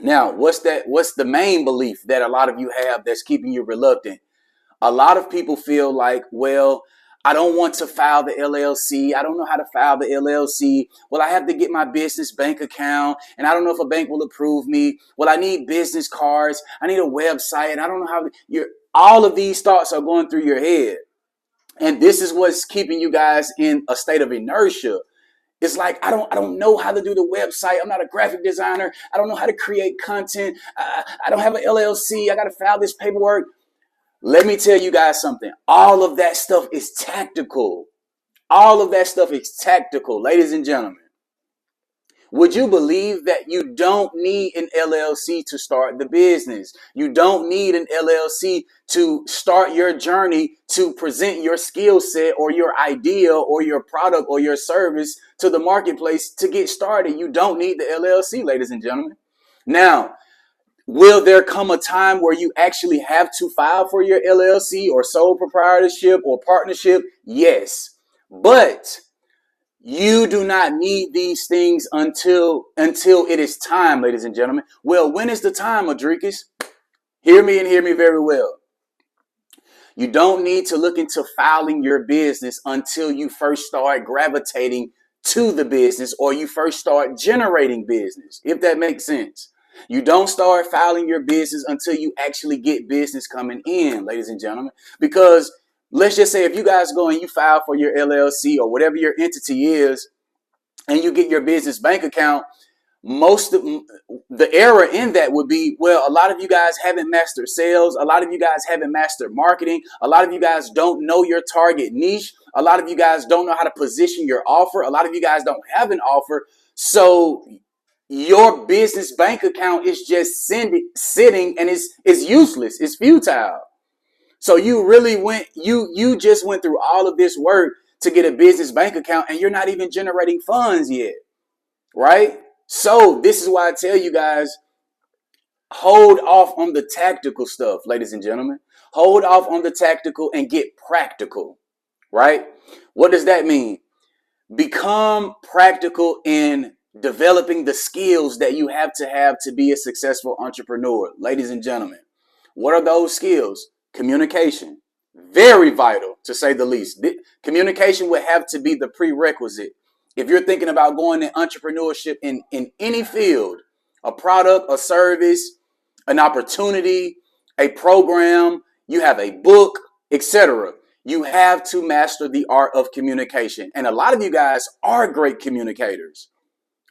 Now, what's the main belief that a lot of you have that's keeping you reluctant? A lot of people feel like, well, I don't want to file the LLC. I don't know how to file the LLC. Well, I have to get my business bank account, and I don't know if a bank will approve me. Well, I need business cards. I need a website. I don't know how all of these thoughts are going through your head. And this is what's keeping you guys in a state of inertia. It's like, I don't know how to do the website. I'm not a graphic designer. I don't know how to create content. I don't have an LLC. I got to file this paperwork. Let me tell you guys something. All of that stuff is tactical. All of that stuff is tactical, ladies and gentlemen. Would you believe that you don't need an LLC to start the business? You don't need an LLC to start your journey to present your skill set or your idea or your product or your service to the marketplace to get started. You don't need the LLC, ladies and gentlemen. Now, will there come a time where you actually have to file for your LLC or sole proprietorship or partnership? Yes. But you do not need these things until it is time, ladies and gentlemen. Well, when is the time, Adrikas? Hear me and hear me very well. You don't need to look into filing your business until you first start gravitating to the business or you first start generating business, if that makes sense. You don't start filing your business until you actually get business coming in, ladies and gentlemen, because let's just say if you guys go and you file for your LLC or whatever your entity is and you get your business bank account, most of the error in that would be, well, a lot of you guys haven't mastered sales. A lot of you guys haven't mastered marketing. A lot of you guys don't know your target niche. A lot of you guys don't know how to position your offer. A lot of you guys don't have an offer. So your business bank account is just sitting and it's useless. It's futile. So you just went through all of this work to get a business bank account and you're not even generating funds yet, right? So this is why I tell you guys, hold off on the tactical stuff, ladies and gentlemen. Hold off on the tactical and get practical, right? What does that mean? Become practical in developing the skills that you have to be a successful entrepreneur, ladies and gentlemen. What are those skills? Communication, very vital to say the least. Communication would have to be the prerequisite. If you're thinking about going in entrepreneurship in any field, a product, a service, an opportunity, a program, you have a book, etc., you have to master the art of communication. And a lot of you guys are great communicators.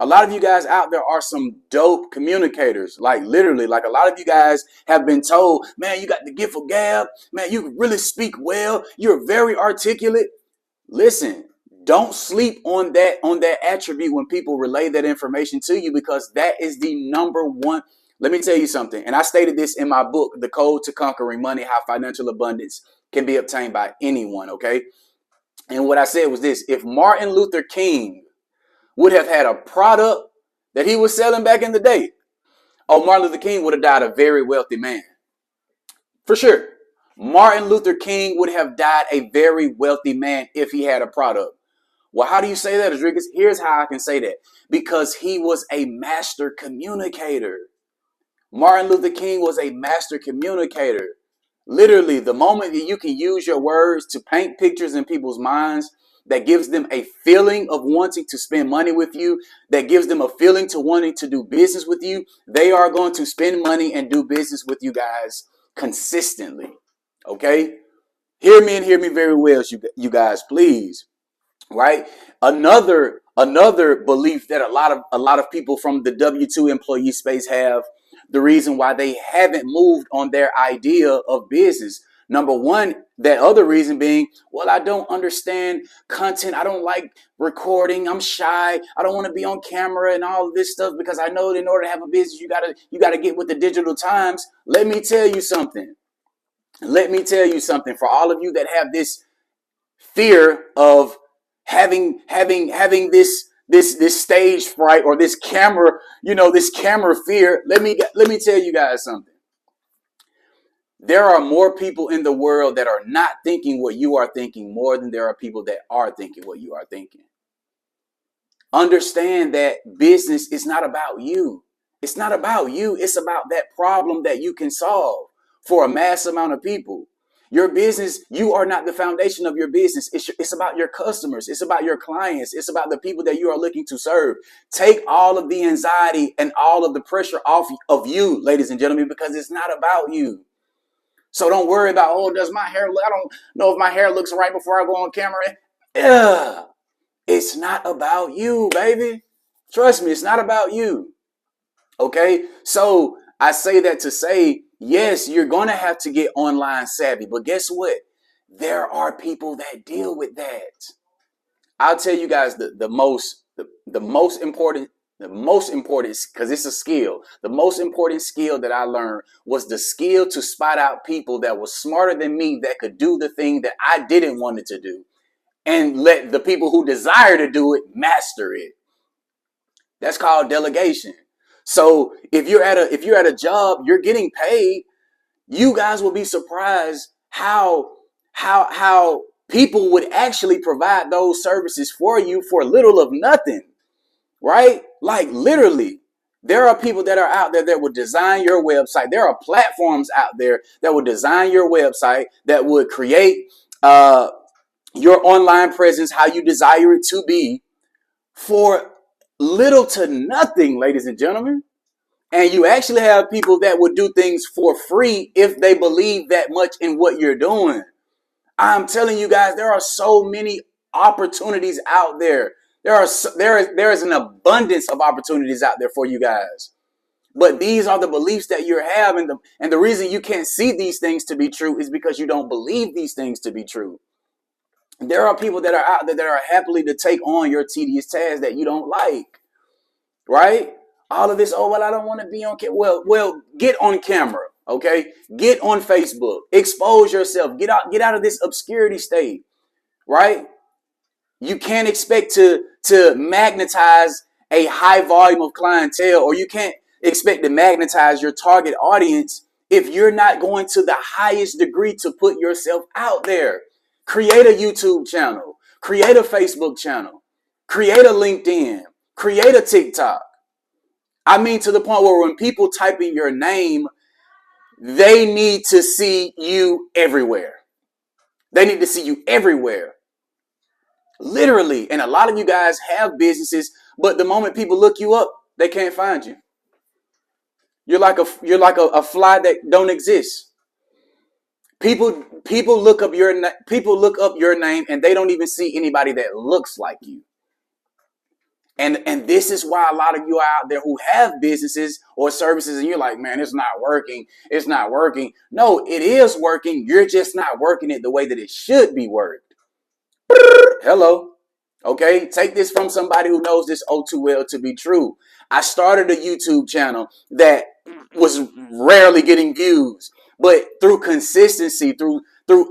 A lot of you guys out there are some dope communicators, like literally, like a lot of you guys have been told, man, you got the gift of gab. Man, you really speak well. You're very articulate. Listen, don't sleep on that attribute when people relay that information to you, because that is the number one. Let me tell you something. And I stated this in my book, The Code to Conquering Money, How Financial Abundance Can Be Obtained by Anyone. Okay. And what I said was this: if Martin Luther King would have had a product that he was selling back in the day, oh, Martin Luther King would have died a very wealthy man. For sure. Martin Luther King would have died a very wealthy man if he had a product. Well, how do you say that, Rodriguez? Here's how I can say that. Because he was a master communicator. Martin Luther King was a master communicator. Literally, the moment that you can use your words to paint pictures in people's minds that gives them a feeling of wanting to spend money with you, that gives them a feeling to wanting to do business with you, they are going to spend money and do business with you guys consistently. Okay? Hear me and hear me very well, you guys, please. Right? Another belief that a lot of people from the W-2 employee space have, the reason why they haven't moved on their idea of business. Number one, that other reason being, well, I don't understand content. I don't like recording. I'm shy. I don't want to be on camera and all of this stuff, because I know that in order to have a business, you gotta get with the digital times. Let me tell you something. Let me tell you something. For all of you that have this fear of having this stage fright or this camera, this camera fear, let me tell you guys something. There are more people in the world that are not thinking what you are thinking more than there are people that are thinking what you are thinking. Understand that business is not about you. It's not about you. It's about that problem that you can solve for a mass amount of people. Your business, you are not the foundation of your business. It's about your customers. It's about your clients. It's about the people that you are looking to serve. Take all of the anxiety and all of the pressure off of you, ladies and gentlemen, because it's not about you. So don't worry about, oh, does my hair look, I don't know if my hair looks right before I go on camera. Yeah, it's not about you, baby. Trust me, it's not about you. Okay, so I say that to say, yes, you're going to have to get online savvy, but guess what? There are people that deal with that. I'll tell you guys the most important, because it's a skill. The most important skill that I learned was the skill to spot out people that were smarter than me that could do the thing that I didn't want it to do, and let the people who desire to do it master it. That's called delegation. So if you're at a job, you're getting paid, you guys will be surprised how people would actually provide those services for you for little of nothing, right? Like literally, there are people that are out there that would design your website. There are platforms out there that would design your website, that would create your online presence how you desire it to be for little to nothing, ladies and gentlemen. And you actually have people that would do things for free if they believe that much in what you're doing. I'm telling you guys, there are so many opportunities out there. There is an abundance of opportunities out there for you guys. But these are the beliefs that you have, and the reason you can't see these things to be true is because you don't believe these things to be true. There are people that are out there that are happily to take on your tedious tasks that you don't like, right? All of this, oh, well, I don't want to be on camera. Well, get on camera, okay? Get on Facebook. Expose yourself. Get out of this obscurity state, right? You can't expect to magnetize a high volume of clientele, or you can't expect to magnetize your target audience if you're not going to the highest degree to put yourself out there. Create a YouTube channel, create a Facebook channel, create a LinkedIn, create a TikTok. I mean, to the point where when people type in your name, they need to see you everywhere. They need to see you everywhere. Literally. And a lot of you guys have businesses, but the moment people look you up, they can't find you. You're like a fly that don't exist. People look up your name and they don't even see anybody that looks like you. And this is why a lot of you are out there who have businesses or services and you're like, man, it's not working. It's not working. No, it is working. You're just not working it the way that it should be worked. Hello. Okay. Take this from somebody who knows this oh too well to be true. I started a YouTube channel that was rarely getting views, but through consistency, through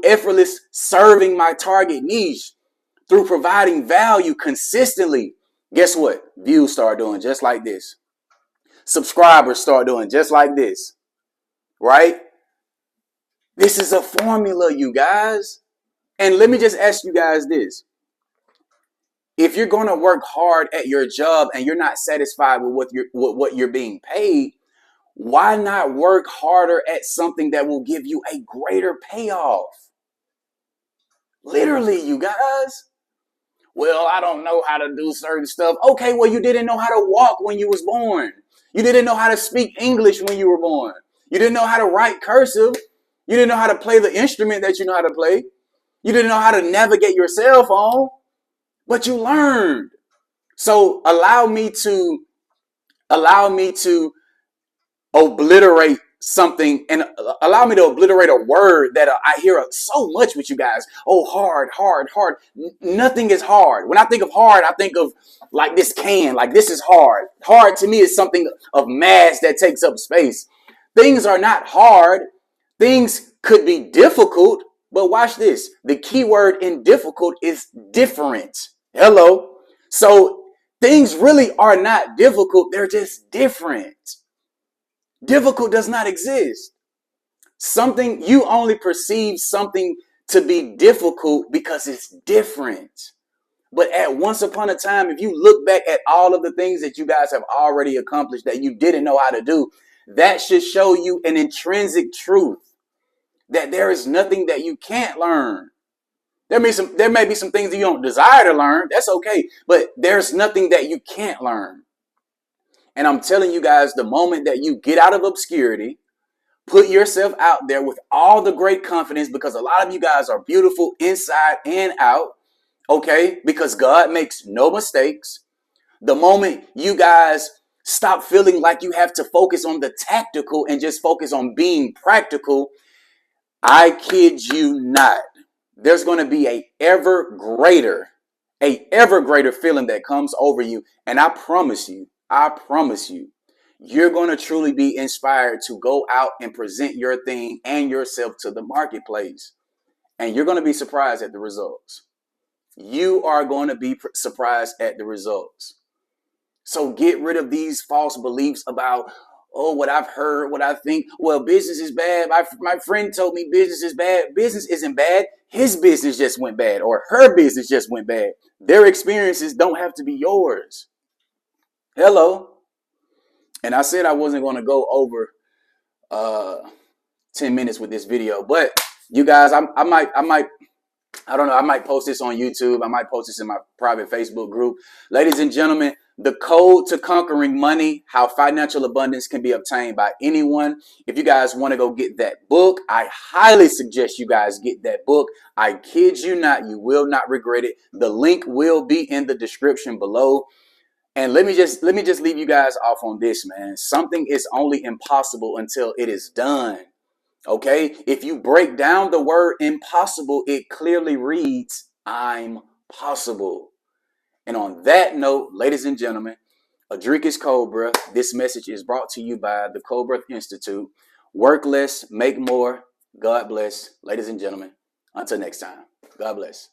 effortless serving my target niche, through providing value consistently, guess what? Views start doing just like this. Subscribers start doing just like this, right? This is a formula, you guys. And let me just ask you guys this. If you're going to work hard at your job and you're not satisfied with what you're being paid, why not work harder at something that will give you a greater payoff? Literally, you guys. Well, I don't know how to do certain stuff. Okay, well, you didn't know how to walk when you was born. You didn't know how to speak English when you were born. You didn't know how to write cursive. You didn't know how to play the instrument that you know how to play. You didn't know how to navigate your cell phone, but you learned. So allow me to obliterate something and allow me to obliterate a word that I hear so much with you guys. Oh, hard. Nothing is hard. When I think of hard, I think of like this can, like this is hard. Hard to me is something of mass that takes up space. Things are not hard. Things could be difficult, but watch this. The key word in difficult is different. Hello. So things really are not difficult. They're just different. Difficult does not exist. You only perceive something to be difficult because it's different. But at once upon a time, if you look back at all of the things that you guys have already accomplished that you didn't know how to do, that should show you an intrinsic truth that there is nothing that you can't learn. There may be some things that you don't desire to learn. That's okay. But there's nothing that you can't learn. And I'm telling you guys, the moment that you get out of obscurity, put yourself out there with all the great confidence, because a lot of you guys are beautiful inside and out, okay? Because God makes no mistakes. The moment you guys stop feeling like you have to focus on the tactical and just focus on being practical, I kid you not, there's going to be a ever greater feeling that comes over you. And I promise you, you're going to truly be inspired to go out and present your thing and yourself to the marketplace. And you're going to be surprised at the results. You are going to be surprised at the results. So get rid of these false beliefs about, oh, what I've heard, what I think. Well, business is bad. My friend told me business is bad. Business isn't bad. His business just went bad, or her business just went bad. Their experiences don't have to be yours. Hello. And I said I wasn't going to go over 10 minutes with this video, but you guys, I don't know, I might post this on YouTube. I might post this in my private Facebook group. Ladies and gentlemen, the code to conquering money, how financial abundance can be obtained by anyone. If you guys want to go get that book, I highly suggest you guys get that book. I kid you not, you will not regret it. The link will be in the description below. And let me just leave you guys off on this, man. Something is only impossible until it is done. Okay? If you break down the word impossible, it clearly reads, I'm possible. And on that note, ladies and gentlemen, Adrikus Cobra, this message is brought to you by the Cobra Institute. Work less, make more. God bless. Ladies and gentlemen, until next time. God bless.